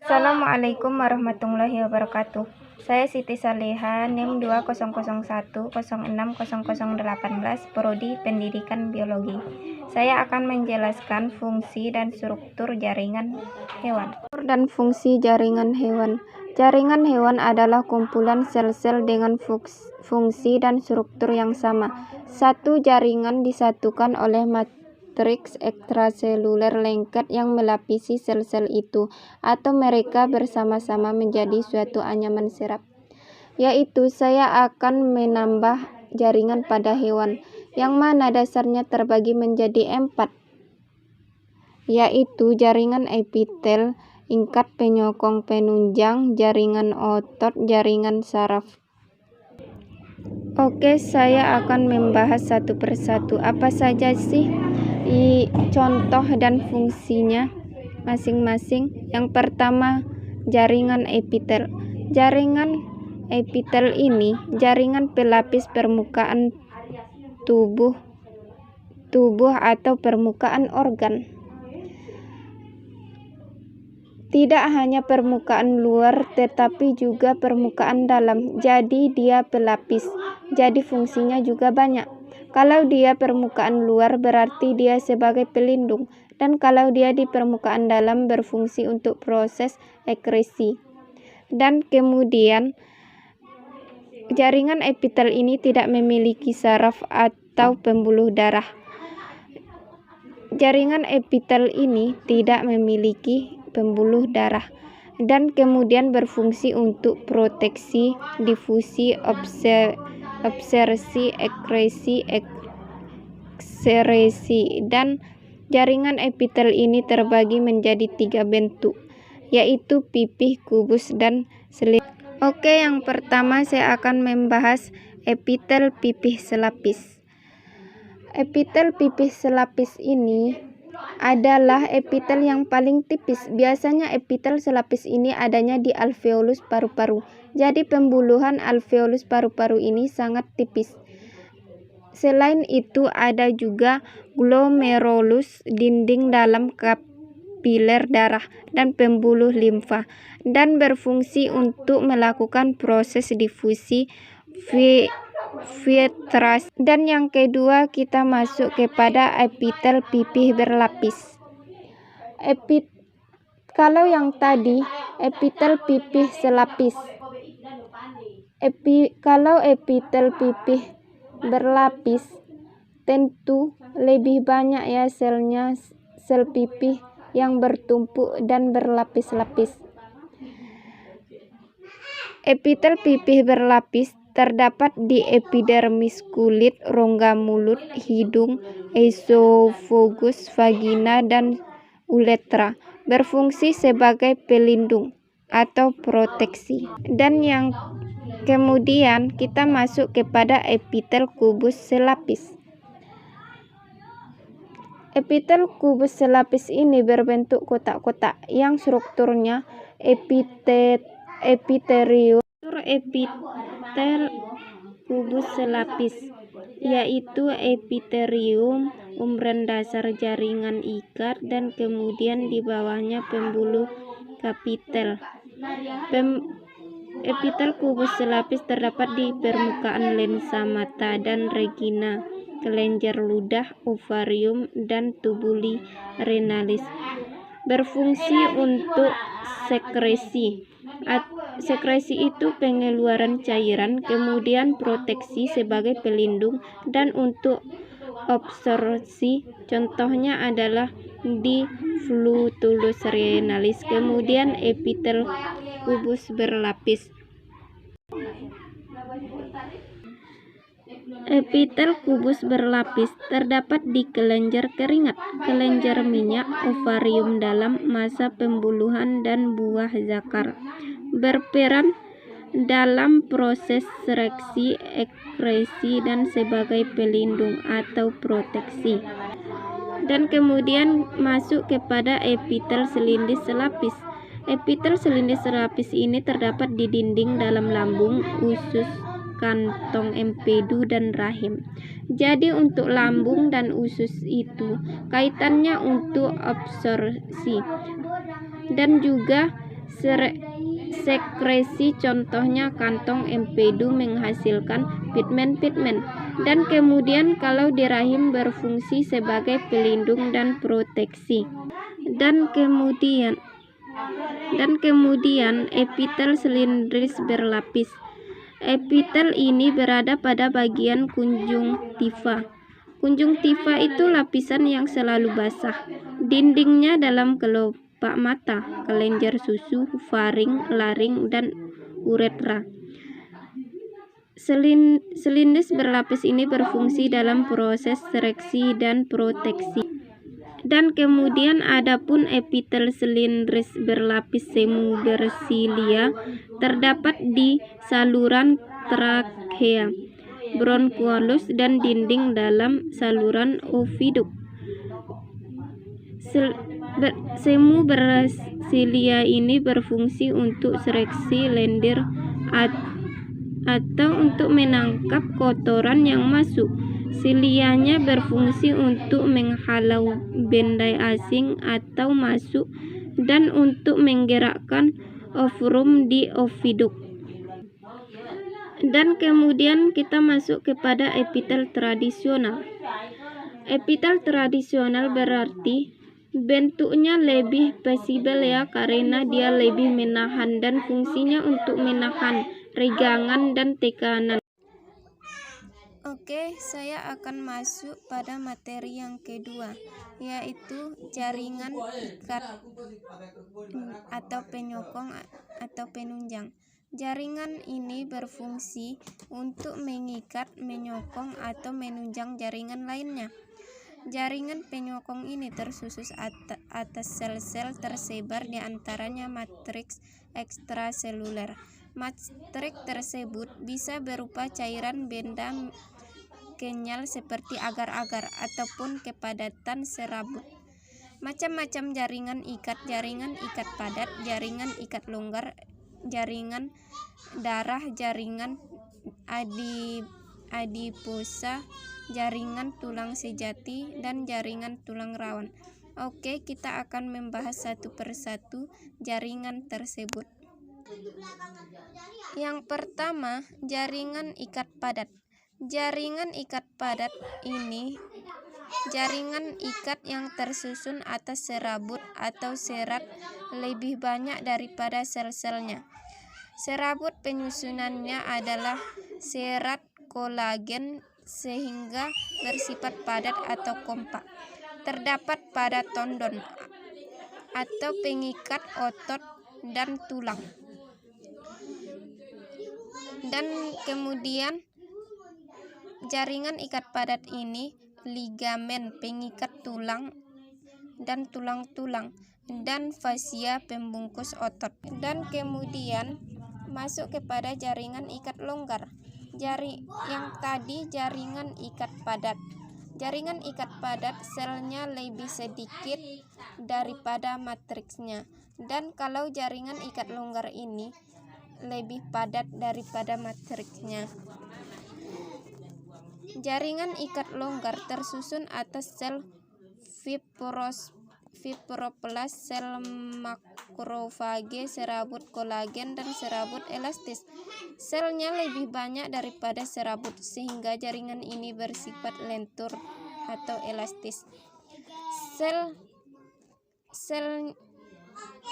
Assalamualaikum warahmatullahi wabarakatuh. Saya Siti Saleha, NIM 2001060018, Prodi Pendidikan Biologi. Saya akan menjelaskan fungsi dan struktur jaringan hewan. Dan fungsi jaringan hewan. Jaringan hewan adalah kumpulan sel-sel dengan fungsi dan struktur yang sama. Satu jaringan disatukan oleh matriks ekstraseluler lengket yang melapisi sel-sel itu, atau mereka bersama-sama menjadi suatu anyaman serap. Yaitu saya akan menambah jaringan pada hewan, yang mana dasarnya terbagi menjadi 4, yaitu jaringan epitel, ingkat penyokong penunjang, jaringan otot, jaringan saraf. Oke, saya akan membahas satu persatu. Apa saja sih contoh dan fungsinya masing-masing? Yang pertama, jaringan epitel. Jaringan epitel ini jaringan pelapis permukaan tubuh atau permukaan organ. Tidak hanya permukaan luar tetapi juga permukaan dalam. Jadi dia pelapis. Jadi fungsinya juga banyak. Kalau dia permukaan luar berarti dia sebagai pelindung, dan kalau dia di permukaan dalam berfungsi untuk proses ekresi. Dan kemudian jaringan epitel ini tidak memiliki saraf atau pembuluh darah. Jaringan epitel ini tidak memiliki pembuluh darah dan kemudian berfungsi untuk proteksi, difusi, absorpsi, ekseresi. Dan jaringan epitel ini terbagi menjadi 3 bentuk, yaitu pipih, kubus, dan selapis. Oke, yang pertama saya akan membahas epitel pipih selapis. Epitel pipih selapis ini adalah epitel yang paling tipis. Biasanya epitel selapis ini adanya di alveolus paru-paru. Jadi pembuluhan alveolus paru-paru ini sangat tipis. Selain itu ada juga glomerulus, dinding dalam kapiler darah, dan pembuluh limfa, dan berfungsi untuk melakukan proses difusi, filtrasi. Dan yang kedua kita masuk kepada epitel pipih berlapis. Kalau yang tadi epitel pipih selapis, kalau epitel pipih berlapis tentu lebih banyak ya selnya, sel pipih yang bertumpuk dan berlapis-lapis. Epitel pipih berlapis terdapat di epidermis kulit, rongga mulut, hidung, esofagus, vagina, dan uretra. Berfungsi sebagai pelindung atau proteksi. Dan yang kemudian kita masuk kepada epitel kubus selapis. Epitel kubus selapis ini berbentuk kotak-kotak yang strukturnya epitelium. Epitel kubus selapis yaitu epitelium, membran dasar jaringan ikat, dan kemudian di bawahnya pembuluh kapitel. Epitel kubus selapis terdapat di permukaan lensa mata dan regina, kelenjar ludah, ovarium, dan tubuli renalis. Berfungsi untuk sekresi. Sekresi itu pengeluaran cairan, kemudian proteksi sebagai pelindung, dan untuk absorpsi. Contohnya adalah di flutulus renalis. Kemudian epitel kubus berlapis. Epitel kubus berlapis terdapat di kelenjar keringat, kelenjar minyak, ovarium dalam, masa pembuluhan, dan buah zakar. Berperan dalam proses seleksi, ekresi, dan sebagai pelindung atau proteksi. Dan kemudian masuk kepada epitel selindis selapis. Epitel selindis selapis ini terdapat di dinding dalam lambung, usus, kantong empedu, dan rahim. Jadi untuk lambung dan usus itu kaitannya untuk absorpsi, dan juga sekresi, contohnya kantong empedu menghasilkan pigmen-pigmen, dan kemudian kalau di rahim berfungsi sebagai pelindung dan proteksi. Dan kemudian epitel silindris berlapis. Epitel ini berada pada bagian konjungtiva. Konjungtiva itu lapisan yang selalu basah. Dindingnya dalam kelopak mata, kelenjar susu, faring, laring, dan uretra. Silindris berlapis ini berfungsi dalam proses seleksi dan proteksi. Dan kemudian adapun epitel silindris berlapis semu bersilia terdapat di saluran trakea, bronkiolus, dan dinding dalam saluran oviduk. Semu bersilia ini berfungsi untuk seleksi lendir atau untuk menangkap kotoran yang masuk. Silianya berfungsi untuk menghalau benda asing atau masuk dan untuk menggerakkan ovum di oviduk. Dan kemudian kita masuk kepada epitel tradisional. Epitel tradisional berarti bentuknya lebih fleksibel ya, karena dia lebih menahan dan fungsinya untuk menahan regangan dan tekanan. Oke, saya akan masuk pada materi yang kedua, yaitu jaringan ikat atau penyokong atau penunjang. Jaringan ini berfungsi untuk mengikat, menyokong, atau menunjang jaringan lainnya. Jaringan penyokong ini tersusun atas sel-sel tersebar di antaranya matriks ekstraseluler. Matriks tersebut bisa berupa cairan, benda kenyal seperti agar-agar, ataupun kepadatan serabut. Macam-macam jaringan ikat padat, jaringan ikat longgar, jaringan darah, jaringan adiposa, jaringan tulang sejati, dan jaringan tulang rawan. Oke, kita akan membahas satu persatu jaringan tersebut. Yang pertama, jaringan ikat padat. Jaringan ikat padat ini jaringan ikat yang tersusun atas serabut atau serat lebih banyak daripada sel-selnya. Serabut penyusunannya adalah serat kolagen sehingga bersifat padat atau kompak. Terdapat pada tendon atau pengikat otot dan tulang. Dan kemudian jaringan ikat padat ini ligamen pengikat tulang dan tulang-tulang, dan fascia pembungkus otot. Dan kemudian masuk kepada jaringan ikat longgar. Yang tadi jaringan ikat padat. Jaringan ikat padat selnya lebih sedikit daripada matriksnya, dan kalau jaringan ikat longgar ini lebih padat daripada matriksnya. Jaringan ikat longgar tersusun atas sel fibroblast, sel makrofage, serabut kolagen, dan serabut elastis. Selnya lebih banyak daripada serabut, sehingga jaringan ini bersifat lentur atau elastis. Sel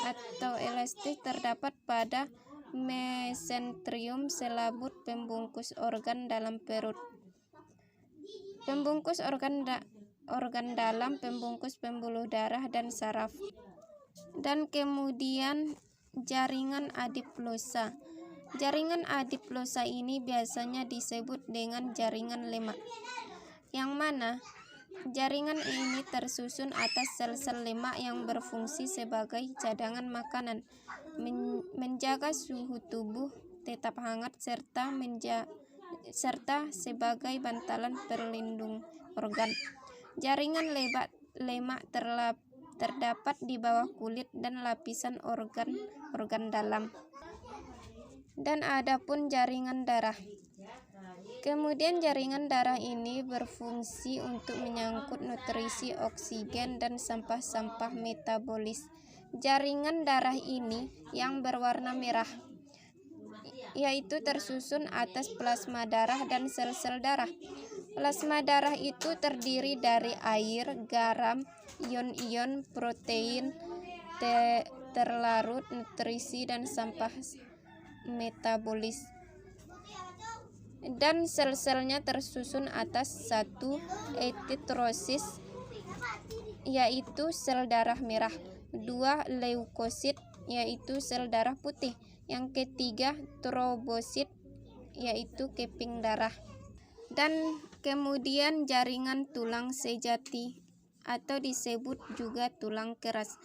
atau elastis terdapat pada mesenterium, selabut pembungkus organ dalam perut, pembungkus organ dalam, pembungkus pembuluh darah, dan saraf. Dan kemudian jaringan adiplosa. Jaringan adiplosa ini biasanya disebut dengan jaringan lemak, yang mana jaringan ini tersusun atas sel-sel lemak yang berfungsi sebagai cadangan makanan, menjaga suhu tubuh tetap hangat, serta sebagai bantalan pelindung organ. Jaringan lemak terdapat di bawah kulit dan lapisan organ dalam. Dan adapun jaringan darah. Kemudian jaringan darah ini berfungsi untuk menyangkut nutrisi, oksigen, dan sampah-sampah metabolis Jaringan darah ini yang berwarna merah, yaitu tersusun atas plasma darah dan sel-sel darah. Plasma darah itu terdiri dari air, garam, ion-ion, protein, terlarut, nutrisi, dan sampah metabolis. Dan sel-selnya tersusun atas satu eritrosit, yaitu sel darah merah, dua leukosit, yaitu sel darah putih, yang ketiga trombosit, yaitu keping darah. Dan kemudian jaringan tulang sejati atau disebut juga tulang keras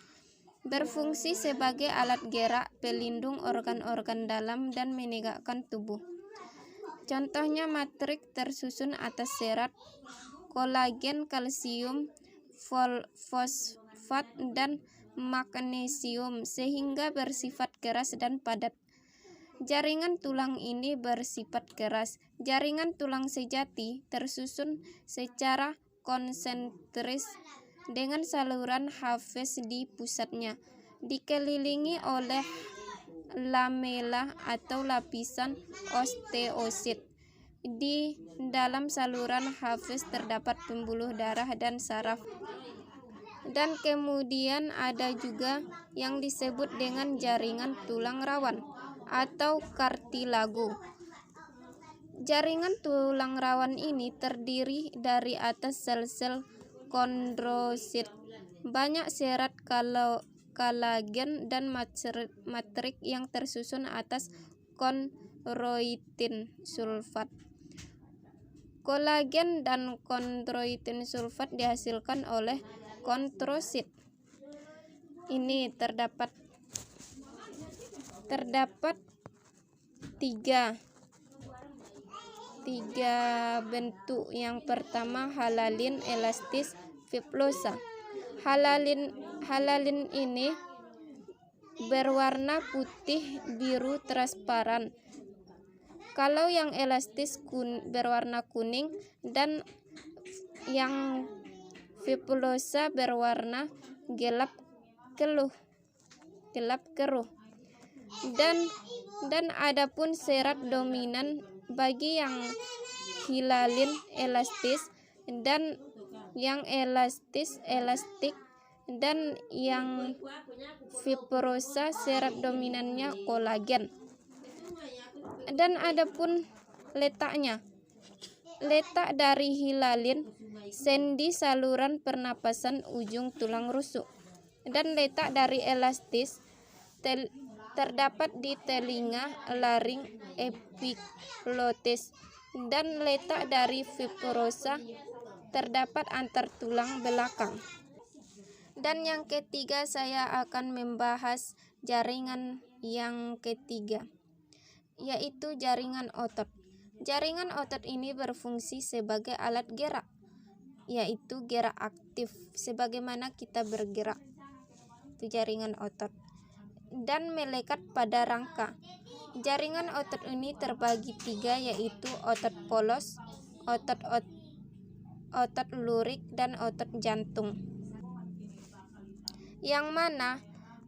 berfungsi sebagai alat gerak, pelindung organ-organ dalam, dan menegakkan tubuh. Contohnya matrik tersusun atas serat, kolagen, kalsium, fosfat, dan magnesium sehingga bersifat keras dan padat. Jaringan tulang ini bersifat keras. Jaringan tulang sejati tersusun secara konsentris dengan saluran Hafiz di pusatnya, dikelilingi oleh lamela atau lapisan osteosit. Di dalam saluran Hafiz terdapat pembuluh darah dan saraf. Dan kemudian ada juga yang disebut dengan jaringan tulang rawan atau kartilago. Jaringan tulang rawan ini terdiri dari atas sel-sel kondrosit, banyak serat kolagen dan matrik yang tersusun atas kondroitin sulfat. Kolagen dan kondroitin sulfat dihasilkan oleh kondrosit. Ini terdapat tiga bentuk. Yang pertama halalin, elastis, fibrosa. Halalin ini berwarna putih biru transparan. Kalau yang elastis berwarna kuning, dan yang fibrosa berwarna gelap keruh. Dan adapun serat dominan bagi yang hilalin elastis, dan yang elastik, dan yang fibrosa serat dominannya kolagen. Dan adapun letaknya, letak dari hilalin sendi saluran pernapasan ujung tulang rusuk, dan letak dari elastis terdapat di telinga, laring, epiglotis, dan letak dari fibrosa terdapat antar tulang belakang. Dan yang ketiga, saya akan membahas jaringan yang ketiga, yaitu jaringan otot. Jaringan otot ini berfungsi sebagai alat gerak, yaitu gerak aktif, sebagaimana kita bergerak. Itu jaringan otot. Dan melekat pada rangka. Jaringan otot ini terbagi tiga, yaitu otot polos, otot lurik, dan otot jantung. Yang mana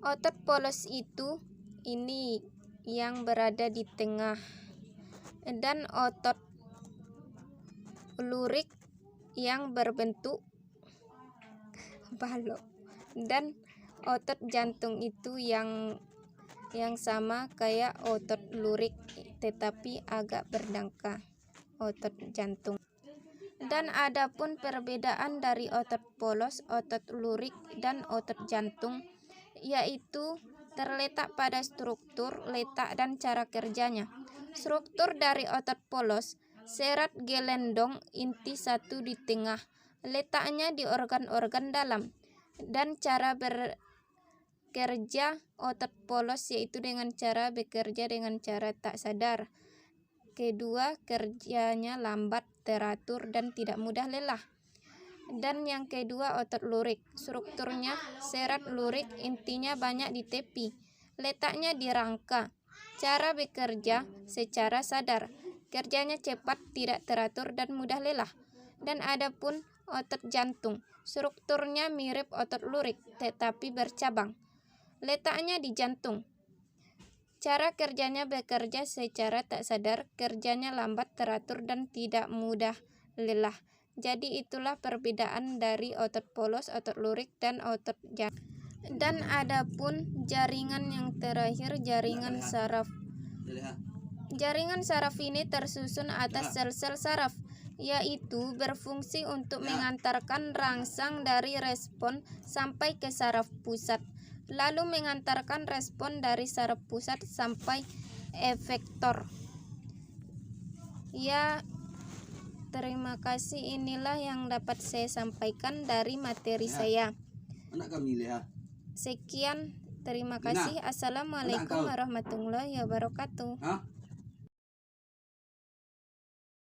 otot polos itu ini yang berada di tengah, dan otot lurik yang berbentuk balok, dan otot jantung itu yang sama kayak otot lurik tetapi agak berdangkal, otot jantung. Dan adapun perbedaan dari otot polos, otot lurik, dan otot jantung, yaitu terletak pada struktur, letak, dan cara kerjanya. Struktur dari otot polos, serat gelendong inti satu di tengah, letaknya di organ-organ dalam. Dan cara bekerja otot polos yaitu dengan cara bekerja dengan cara tak sadar. Kedua, kerjanya lambat, teratur, dan tidak mudah lelah. Dan yang kedua, otot lurik. Strukturnya serat lurik, intinya banyak di tepi, letaknya di rangka. Cara bekerja secara sadar, kerjanya cepat, tidak teratur, dan mudah lelah. Dan adapun otot jantung, strukturnya mirip otot lurik tetapi bercabang, Letaknya di jantung. Cara kerjanya bekerja secara tak sadar, kerjanya lambat, teratur, dan tidak mudah lelah. Jadi itulah perbedaan dari otot polos, otot lurik, dan otot jantung. Dan adapun jaringan yang terakhir, jaringan saraf. Jaringan saraf ini tersusun atas sel-sel saraf, yaitu berfungsi untuk mengantarkan rangsang dari respon sampai ke saraf pusat, lalu mengantarkan respon dari saraf pusat sampai efektor. Ya, terima kasih. Inilah yang dapat saya sampaikan dari materi saya. Sekian, terima kasih. Assalamualaikum warahmatullahi wabarakatuh.